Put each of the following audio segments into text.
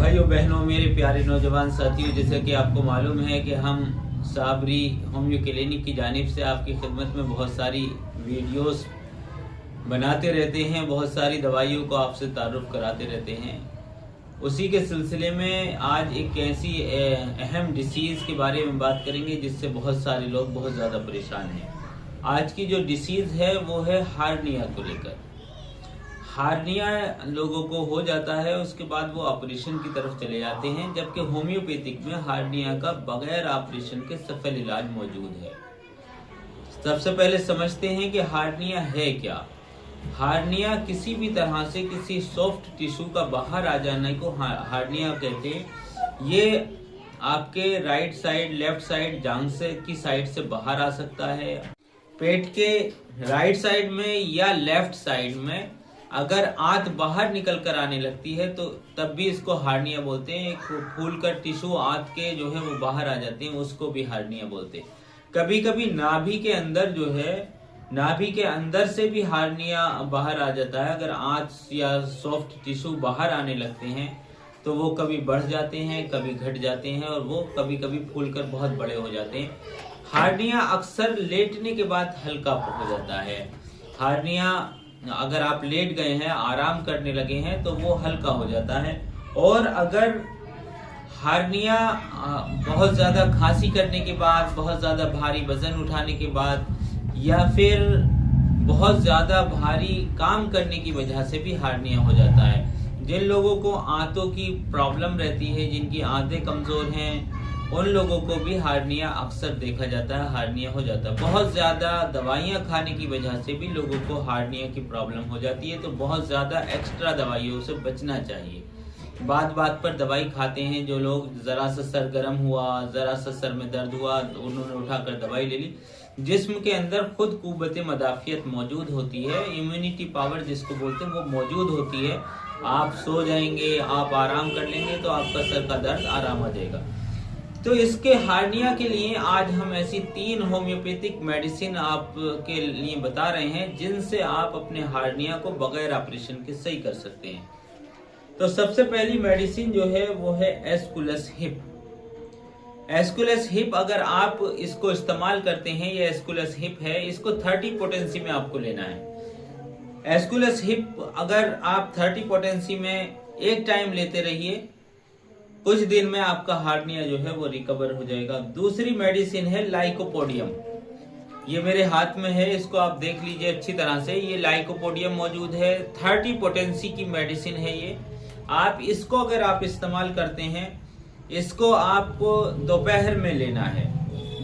भाइयों बहनों, मेरे प्यारे नौजवान साथियों, जैसे कि आपको मालूम है कि हम साबरी होम्यो क्लिनिक की जानिब से आपकी खिदमत में बहुत सारी वीडियोस बनाते रहते हैं, बहुत सारी दवाइयों को आपसे तारुफ कराते रहते हैं। उसी के सिलसिले में आज एक ऐसी अहम डिसीज़ के बारे में बात करेंगे जिससे बहुत सारे लोग बहुत ज़्यादा परेशान हैं। आज की जो डिसीज़ है वो है हार्निया को लेकर। हार्निया लोगों को हो जाता है, उसके बाद वो ऑपरेशन की तरफ चले जाते हैं, जबकि होम्योपैथिक में हार्निया का बगैर ऑपरेशन के सफल इलाज मौजूद है। सबसे पहले समझते हैं कि हार्निया है क्या। हार्निया किसी भी तरह से किसी सॉफ्ट टिश्यू का बाहर आ जाने को हार्निया कहते हैं। ये आपके राइट साइड, लेफ्ट साइड, जांघ से की साइड से बाहर आ सकता है। पेट के राइट साइड में या लेफ्ट साइड में अगर आंत बाहर निकल कर आने लगती है तो तब भी इसको हार्निया बोलते हैं। एक फूल कर टिश्यू आंत के जो है वो बाहर आ जाते हैं, उसको भी हार्निया बोलते हैं। कभी कभी नाभि के अंदर जो है, नाभि के अंदर से भी हार्निया बाहर आ जाता है। अगर आंत या सॉफ्ट टिश्यू बाहर आने लगते हैं तो वो कभी बढ़ जाते हैं, कभी घट जाते हैं, और वो कभी कभी फूलकर बहुत बड़े हो जाते हैं। हार्निया अक्सर लेटने के बाद हल्का हो जाता है। हार्निया अगर आप लेट गए हैं, आराम करने लगे हैं, तो वो हल्का हो जाता है। और अगर हार्निया बहुत ज़्यादा खांसी करने के बाद, बहुत ज़्यादा भारी वजन उठाने के बाद, या फिर बहुत ज़्यादा भारी काम करने की वजह से भी हार्निया हो जाता है। जिन लोगों को आंतों की प्रॉब्लम रहती है, जिनकी आंतें कमज़ोर हैं, उन लोगों को भी हार्निया अक्सर देखा जाता है, हार्निया हो जाता है। बहुत ज़्यादा दवाइयाँ खाने की वजह से भी लोगों को हार्निया की प्रॉब्लम हो जाती है, तो बहुत ज़्यादा एक्स्ट्रा दवाइयों से बचना चाहिए। बात बात पर दवाई खाते हैं जो लोग, ज़रा सा सर गर्म हुआ, ज़रा सा सर में दर्द हुआ, उन्होंने उठाकर दवाई ले ली। जिस्म के अंदर खुद कुव्वत मदाफियत मौजूद होती है, इम्यूनिटी पावर जिसको बोलते हैं, वो मौजूद होती है। आप सो जाएंगे, आप आराम कर लेंगे तो आपका सर का दर्द आराम आ जाएगा। तो इसके हार्निया के लिए आज हम ऐसी 3 होम्योपैथिक मेडिसिन आपके लिए बता रहे हैं जिनसे आप अपने हार्निया को बगैर ऑपरेशन के सही कर सकते हैं। तो सबसे पहली मेडिसिन जो है वो है एस्कुलस हिप। एस्कुलस हिप अगर आप इसको इस्तेमाल करते हैं, ये एस्कुलस हिप है, इसको 30 पोटेंसी में आपको लेना है। एस्कुलस हिप अगर आप 30 पोटेंसी में एक टाइम लेते रहिए, कुछ दिन में आपका हार्निया जो है वो रिकवर हो जाएगा। दूसरी मेडिसिन है लाइकोपोडियम। ये मेरे हाथ में है, इसको आप देख लीजिए अच्छी तरह से। ये लाइकोपोडियम मौजूद है, 30 पोटेंसी की मेडिसिन है ये। आप इसको अगर आप इस्तेमाल करते हैं, इसको आपको दोपहर में लेना है।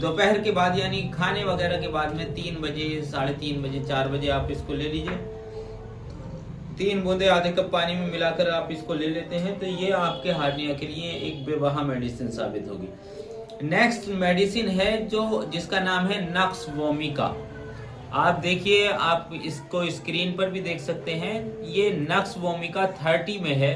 दोपहर के बाद यानी खाने वगैरह के बाद में 3 बजे, 3:30 बजे, 4 बजे आप इसको ले लीजिए। 3 बूंदे आधे कप पानी में मिलाकर आप इसको ले लेते हैं, तो ये आपके हार्निया के लिए एक बेवहा मेडिसिन साबित होगी। नेक्स्ट मेडिसिन है जिसका नाम है नक्स वोमिका। आप देखिए, आप इसको स्क्रीन पर भी देख सकते हैं। ये नक्स वोमिका 30 में है।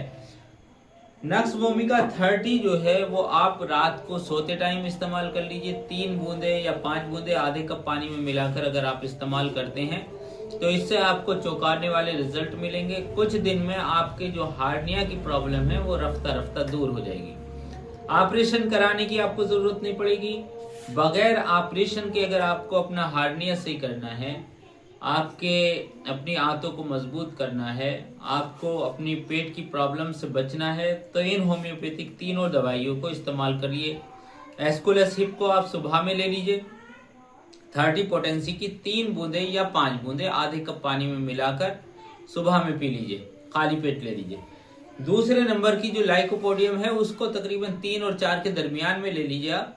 नक्स वोमिका 30 जो है वो आप रात को सोते टाइम इस्तेमाल कर लीजिए। 3 बूंदे या 5 बूंदे आधे कप पानी में मिलाकर अगर आप इस्तेमाल करते हैं तो इससे आपको चौंकाने वाले रिजल्ट मिलेंगे। कुछ दिन में आपके जो हार्निया की प्रॉब्लम है वो रफ्ता रफ्ता दूर हो जाएगी। ऑपरेशन कराने की आपको जरूरत नहीं पड़ेगी। बगैर ऑपरेशन के अगर आपको अपना हार्निया सही करना है, अपनी आंतों को मजबूत करना है, आपको अपनी पेट की प्रॉब्लम से बचना है, तो इन होम्योपैथिक तीनों दवाइयों को इस्तेमाल करिए। एस्कुलस हिप को आप सुबह में ले लीजिए, 30 पोटेंसी की 3 बूंदे या 5 बूंदे आधे कप पानी में मिलाकर सुबह में पी लीजिए, खाली पेट ले लीजिए। दूसरे नंबर की जो लाइकोपोडियम है उसको तकरीबन 3 और 4 के दरमियान में ले लीजिए आप।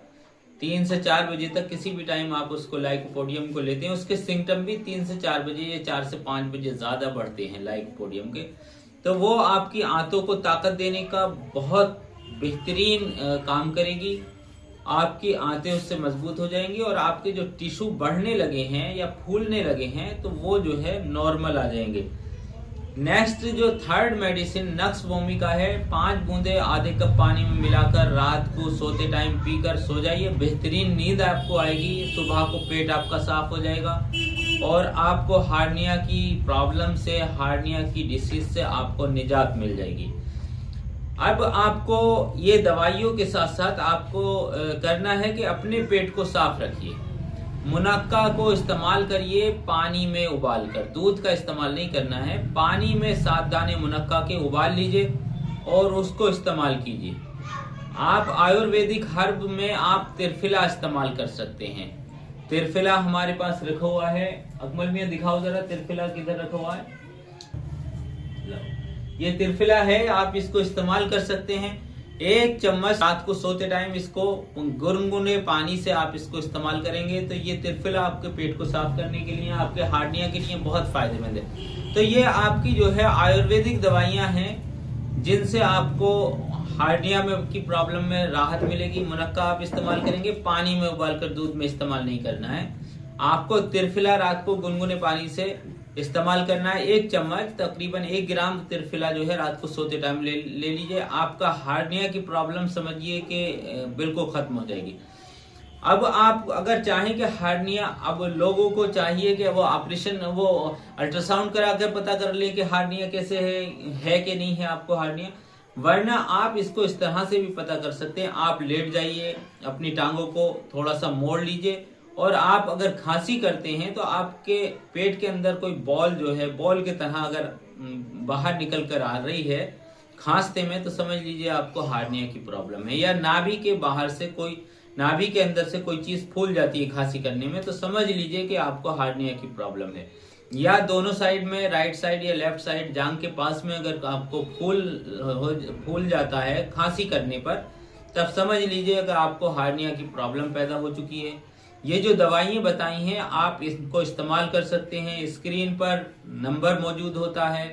3 से 4 बजे तक किसी भी टाइम आप उसको लाइकोपोडियम को लेते हैं। उसके सिम्टम भी 3 से 4 बजे या 4 से 5 बजे ज्यादा बढ़ते हैं लाइकोपोडियम के। तो वो आपकी आंतों को ताकत देने का बहुत बेहतरीन काम करेगी। आपकी आंतें उससे मजबूत हो जाएंगी और आपके जो टिश्यू बढ़ने लगे हैं या फूलने लगे हैं तो वो जो है नॉर्मल आ जाएंगे। नेक्स्ट जो थर्ड मेडिसिन नक्स वोमिका है, 5 बूंदे आधे कप पानी में मिलाकर रात को सोते टाइम पीकर सो जाइए। बेहतरीन नींद आपको आएगी, सुबह को पेट आपका साफ हो जाएगा और आपको हार्निया की प्रॉब्लम से, हार्निया की डिसीज से आपको निजात मिल जाएगी। अब आपको ये दवाइयों के साथ साथ आपको करना है कि अपने पेट को साफ रखिए। मुनक्का को इस्तेमाल करिए पानी में उबाल कर, दूध का इस्तेमाल नहीं करना है। पानी में 7 दाने मुनक्का के उबाल लीजिए और उसको इस्तेमाल कीजिए। आप आयुर्वेदिक हर्ब में आप तिरफिला इस्तेमाल कर सकते हैं। तिरफिला हमारे पास रखा हुआ है, अकमल मियां दिखाओ जरा तिरफिला किधर रखा हुआ है। ये तिरफिला है, आप इसको इस्तेमाल कर सकते हैं। 1 चम्मच रात को सोते टाइम इसको गुनगुने पानी से आप इसको इस्तेमाल करेंगे तो ये तिरफिला आपके पेट को साफ करने के लिए, आपके हार्निया के लिए बहुत फायदेमंद है। तो ये आपकी जो है आयुर्वेदिक दवाइयां हैं जिनसे आपको हार्निया में की प्रॉब्लम में राहत मिलेगी। मुनक्का आप इस्तेमाल करेंगे, पानी में उबालकर दूध में इस्तेमाल नहीं करना है। आपको तिरफिला रात को गुनगुने पानी से इस्तेमाल करना है। 1 चम्मच तकरीबन 1 ग्राम तिरफिला जो है रात को सोते टाइम ले लीजिए। आपका हार्निया की प्रॉब्लम समझिए कि बिल्कुल खत्म हो जाएगी। अब आप अगर चाहें कि हार्निया, अब लोगों को चाहिए कि वो ऑपरेशन, वो अल्ट्रासाउंड करा कर पता कर ले कि हार्निया कैसे है कि नहीं है आपको हार्निया, वरना आप इसको इस तरह से भी पता कर सकते हैं। आप लेट जाइए, अपनी टांगों को थोड़ा सा मोड़ लीजिए और आप अगर खांसी करते हैं तो आपके पेट के अंदर कोई बॉल जो है, बॉल की तरह अगर बाहर निकल कर आ रही है खांसते में, तो समझ लीजिए आपको हार्निया की प्रॉब्लम है। या नाभि के बाहर से कोई, नाभि के अंदर से कोई चीज फूल जाती है खांसी करने में, तो समझ लीजिए कि आपको हार्निया की प्रॉब्लम है। या दोनों साइड में, राइट साइड या लेफ्ट साइड जांघ के पास में अगर आपको फूल जाता है खांसी करने पर, तब समझ लीजिए कि आपको हार्निया की प्रॉब्लम पैदा हो चुकी है। ये जो दवाइयाँ बताई हैं आप इसको इस्तेमाल कर सकते हैं। स्क्रीन पर नंबर मौजूद होता है।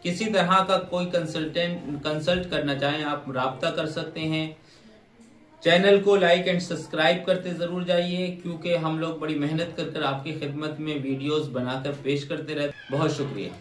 किसी तरह का कोई कंसल्ट करना चाहें आप राब्ता कर सकते हैं। चैनल को लाइक एंड सब्सक्राइब करते जरूर जाइए, क्योंकि हम लोग बड़ी मेहनत कर आपकी खिदमत में वीडियोस बनाकर पेश करते रहते। बहुत शुक्रिया।